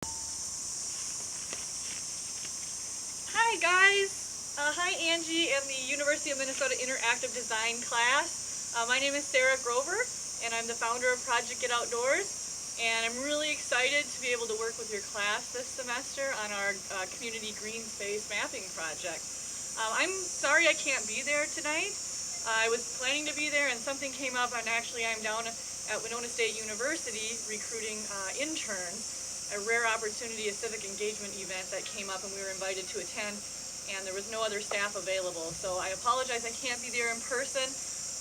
Hi guys! Hi Angie and the University of Minnesota Interactive Design class. My name is Sarah Grover and I'm the founder of Project Get Outdoors, and I'm really excited to be able to work with your class this semester on our community green space mapping project. I'm sorry I can't be there tonight. I was planning to be there and something came up, and actually I'm down at Winona State University recruiting interns. A rare opportunity, a civic engagement event that came up and we were invited to attend, and there was no other staff available. So I apologize I can't be there in person.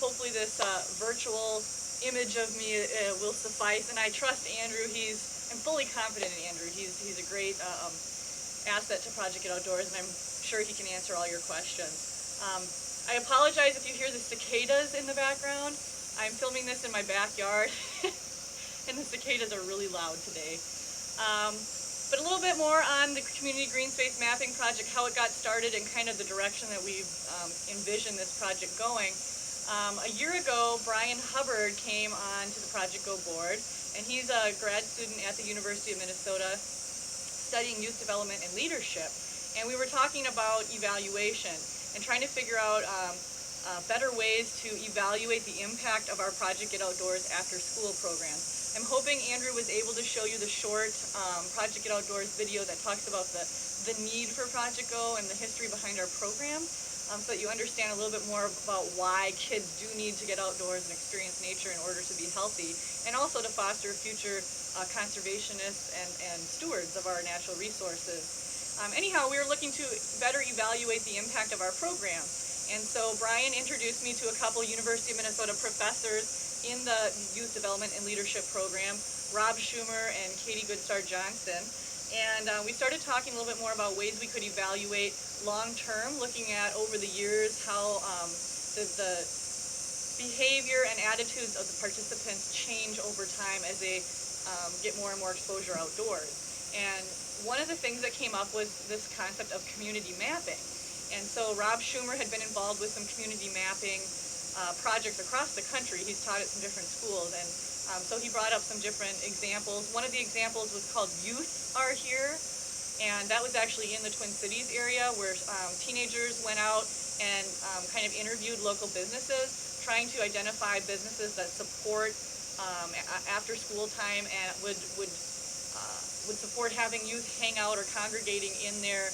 Hopefully this virtual image of me will suffice, and I trust Andrew. I'm fully confident in Andrew. He's a great asset to Project Get Outdoors, and I'm sure he can answer all your questions. I apologize if you hear the cicadas in the background. I'm filming this in my backyard and the cicadas are really loud today. But a little bit more on the Community Green Space Mapping Project, how it got started and kind of the direction that we've envisioned this project going. A year ago, Brian Hubbard came on to the Project Go board, and he's a grad student at the University of Minnesota studying youth development and leadership. And we were talking about evaluation and trying to figure out better ways to evaluate the impact of our Project Get Outdoors after school programs. I'm hoping Andrew was able to show you the short Project Get Outdoors video that talks about the need for Project Go and the history behind our program, so that you understand a little bit more about why kids do need to get outdoors and experience nature in order to be healthy, and also to foster future conservationists and stewards of our natural resources. Anyhow, we were looking to better evaluate the impact of our program. And so Brian introduced me to a couple University of Minnesota professors in the Youth Development and Leadership Program, Rob Schumer and Katie Goodstar Johnson. And we started talking a little bit more about ways we could evaluate long-term, looking at over the years how the behavior and attitudes of the participants change over time as they get more and more exposure outdoors. And one of the things that came up was this concept of community mapping. And so Rob Schumer had been involved with some community mapping projects across the country. He's taught at some different schools, and so he brought up some different examples. One of the examples was called Youth Are Here, and that was actually in the Twin Cities area, where teenagers went out and kind of interviewed local businesses, trying to identify businesses that support after school time and would support having youth hang out or congregating in their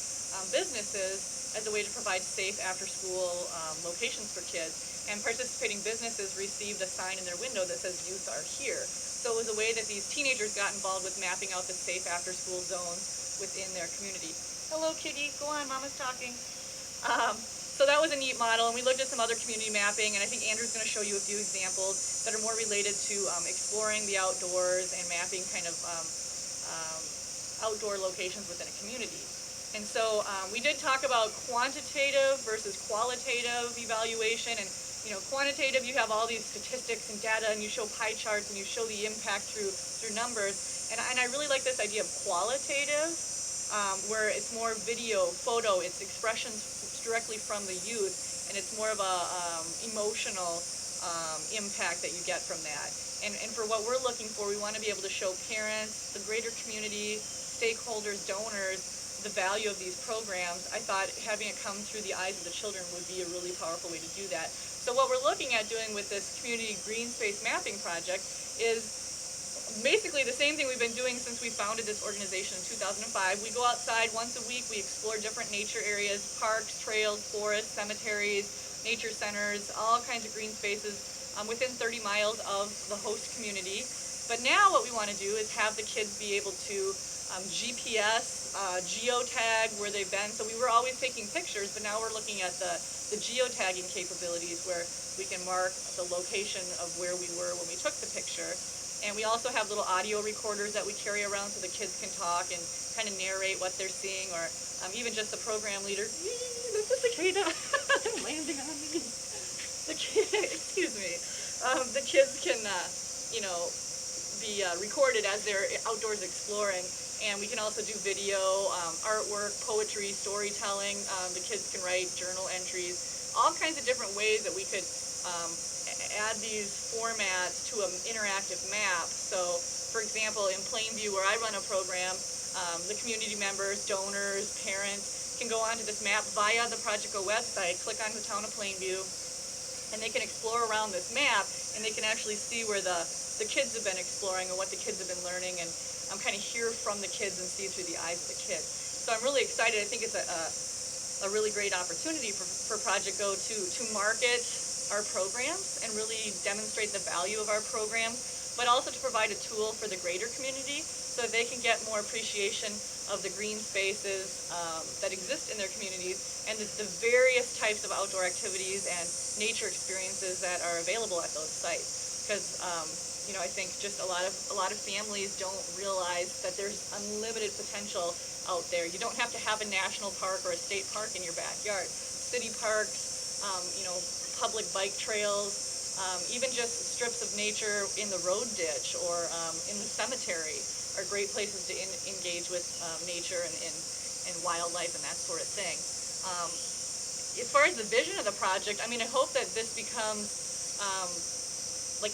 businesses as a way to provide safe after-school locations for kids. And participating businesses received a sign in their window that says "Youth Are Here." So it was a way that these teenagers got involved with mapping out the safe after-school zones within their community. Hello, kitty. Go on, Mama's talking. So that was a neat model, and we looked at some other community mapping, and I think Andrew's going to show you a few examples that are more related to exploring the outdoors and mapping kind of outdoor locations within a community. And so we did talk about quantitative versus qualitative evaluation. And quantitative, you have all these statistics and data, and you show pie charts, and you show the impact through numbers. And I really like this idea of qualitative, where it's more video, photo, it's expressions directly from the youth, and it's more of a emotional impact that you get from that. And for what we're looking for, we want to be able to show parents, the greater community, stakeholders, donors, the value of these programs. I thought having it come through the eyes of the children would be a really powerful way to do that. So what we're looking at doing with this community green space mapping project is basically the same thing we've been doing since we founded this organization in 2005. We go outside once a week, we explore different nature areas, parks, trails, forests, cemeteries, nature centers, all kinds of green spaces within 30 miles of the host community. But now what we want to do is have the kids be able to GPS, geotag where they've been. So we were always taking pictures, but now we're looking at the geotagging capabilities, where we can mark the location of where we were when we took the picture. And we also have little audio recorders that we carry around so the kids can talk and kind of narrate what they're seeing, or even just the program leader. That's a cicada landing on me. Excuse me. The kids can, be recorded as they're outdoors exploring. And we can also do video, artwork, poetry, storytelling. The kids can write journal entries, all kinds of different ways that we could add these formats to an interactive map. So, for example, in Plainview, where I run a program, The community members, donors, parents can go onto this map via the Project Go website, click on the town of Plainview, and they can explore around this map, and they can actually see where the kids have been exploring and what the kids have been learning, and kind of hear from the kids and see through the eyes of the kids. So I'm really excited. I think it's a really great opportunity for Project Go to market our programs and really demonstrate the value of our program, but also to provide a tool for the greater community so that they can get more appreciation of the green spaces that exist in their communities and the various types of outdoor activities and nature experiences that are available at those sites. Because I think just a lot of families don't realize that there's unlimited potential out there. You don't have to have a national park or a state park in your backyard. City parks, public bike trails, even just strips of nature in the road ditch or in the cemetery are great places to engage with nature and wildlife and that sort of thing. As far as the vision of the project, I hope that this becomes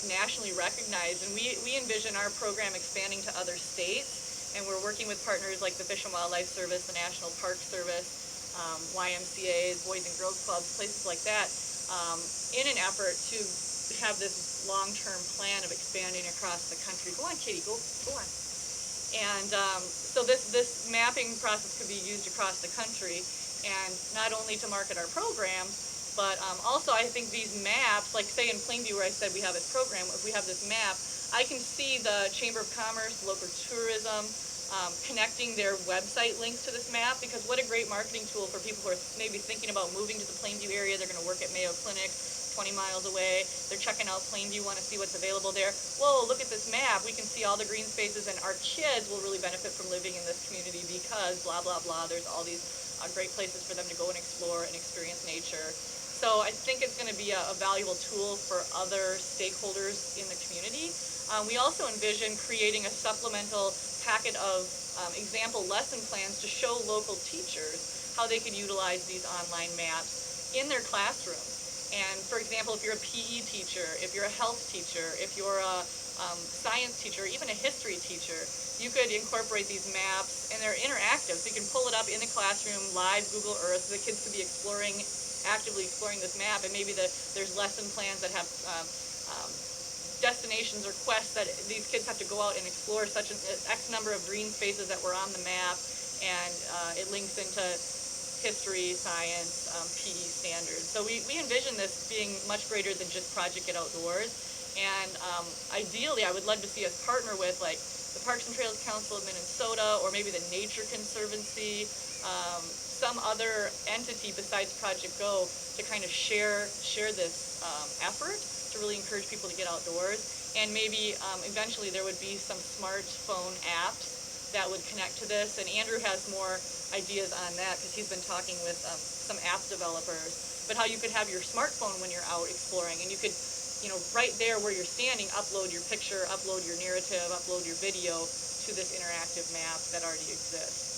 nationally recognized, and we envision our program expanding to other states, and we're working with partners like the Fish and Wildlife Service, the National Park Service, YMCA's, Boys and Girls Clubs, places like that, in an effort to have this long-term plan of expanding across the country. Go on, Katie, go on. And so this mapping process could be used across the country, and not only to market our programs, but also I think these maps, like say in Plainview where I said we have this program, if we have this map, I can see the Chamber of Commerce, local tourism, connecting their website links to this map, because what a great marketing tool for people who are maybe thinking about moving to the Plainview area. They're going to work at Mayo Clinic, 20 miles away. They're checking out Plainview, want to see what's available there. Whoa, look at this map. We can see all the green spaces, and our kids will really benefit from living in this community because blah, blah, blah. There's all these great places for them to go and explore and experience nature. So I think it's going to be a valuable tool for other stakeholders in the community. We also envision creating a supplemental packet of example lesson plans to show local teachers how they can utilize these online maps in their classrooms. And for example, if you're a PE teacher, if you're a health teacher, if you're a science teacher, even a history teacher, you could incorporate these maps, and they're interactive, so you can pull it up in the classroom, live Google Earth, so the kids could be actively exploring this map, and maybe there's lesson plans that have destinations or quests that these kids have to go out and explore such an X number of green spaces that were on the map, and it links into history, science, PE standards. So we envision this being much greater than just Project Get Outdoors, and ideally I would love to see us partner with like the Parks and Trails Council of Minnesota, or maybe the Nature Conservancy, some other entity besides Project Go to kind of share this effort to really encourage people to get outdoors. And maybe eventually there would be some smartphone apps that would connect to this, and Andrew has more ideas on that because he's been talking with some app developers, but how you could have your smartphone when you're out exploring, and you could, right there where you're standing, upload your picture, upload your narrative, upload your video to this interactive map that already exists.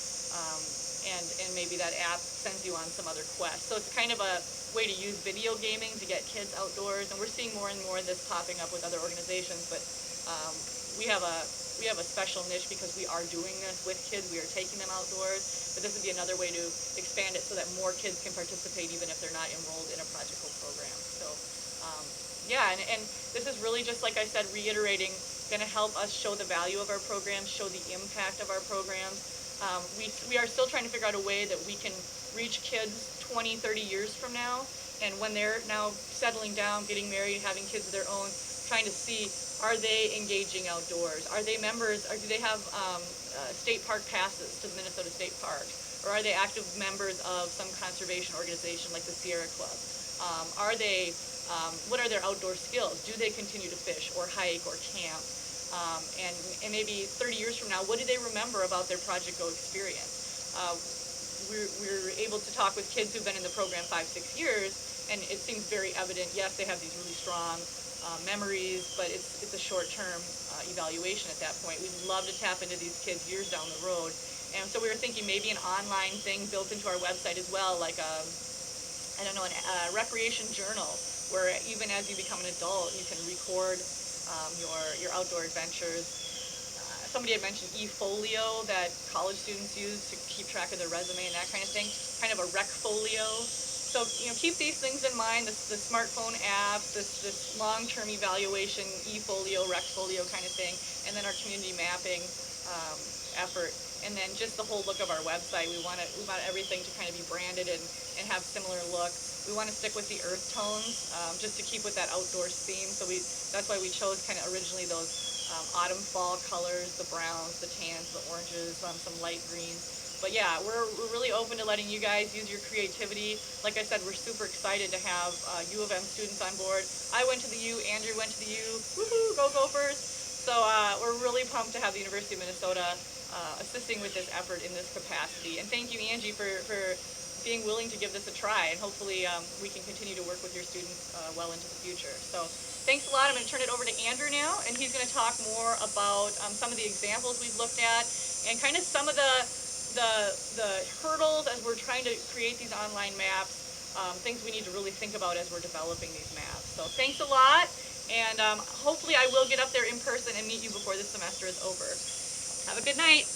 And maybe that app sends you on some other quest. So it's kind of a way to use video gaming to get kids outdoors, and we're seeing more and more of this popping up with other organizations, but we have a special niche because we are doing this with kids. We are taking them outdoors, but this would be another way to expand it so that more kids can participate even if they're not enrolled in a Project Go program. So yeah, and this is really, just like I said, reiterating, going to help us show the value of our programs, show the impact of our programs. We are still trying to figure out a way that we can reach kids 20, 30 years from now, and when they're now settling down, getting married, having kids of their own, trying to see, are they engaging outdoors? Are they members, or do they have state park passes to the Minnesota State Parks? Or are they active members of some conservation organization like the Sierra Club? What are their outdoor skills? Do they continue to fish or hike or camp? And maybe 30 years from now, what do they remember about their Project Go experience? We're able to talk with kids who've been in the program 5, 6 years, and it seems very evident, yes, they have these really strong memories, but it's a short-term evaluation at that point. We'd love to tap into these kids years down the road. And so we were thinking maybe an online thing built into our website as well, like a recreation journal, where even as you become an adult, you can record your outdoor adventures. somebody had mentioned eFolio that college students use to keep track of their resume and that kind of thing, kind of a rec folio. So, keep these things in mind, the smartphone apps, this long-term evaluation, eFolio, rec folio kind of thing, and then our community mapping effort. And then just the whole look of our website. We want everything to kind of be branded and have similar look. We want to stick with the earth tones, just to keep with that outdoors theme. So that's why we chose kind of originally those autumn fall colors, the browns, the tans, the oranges, some light greens. But yeah, we're really open to letting you guys use your creativity. Like I said, we're super excited to have U of M students on board. I went to the U, Andrew went to the U. Woohoo, go Gophers! So we're really pumped to have the University of Minnesota assisting with this effort in this capacity. And thank you, Angie, for being willing to give this a try, and hopefully we can continue to work with your students well into the future. So thanks a lot. I'm going to turn it over to Andrew now, and he's going to talk more about some of the examples we've looked at and kind of some of the hurdles as we're trying to create these online maps, things we need to really think about as we're developing these maps. So thanks a lot, and hopefully I will get up there in person and meet you before this semester is over. Have a good night.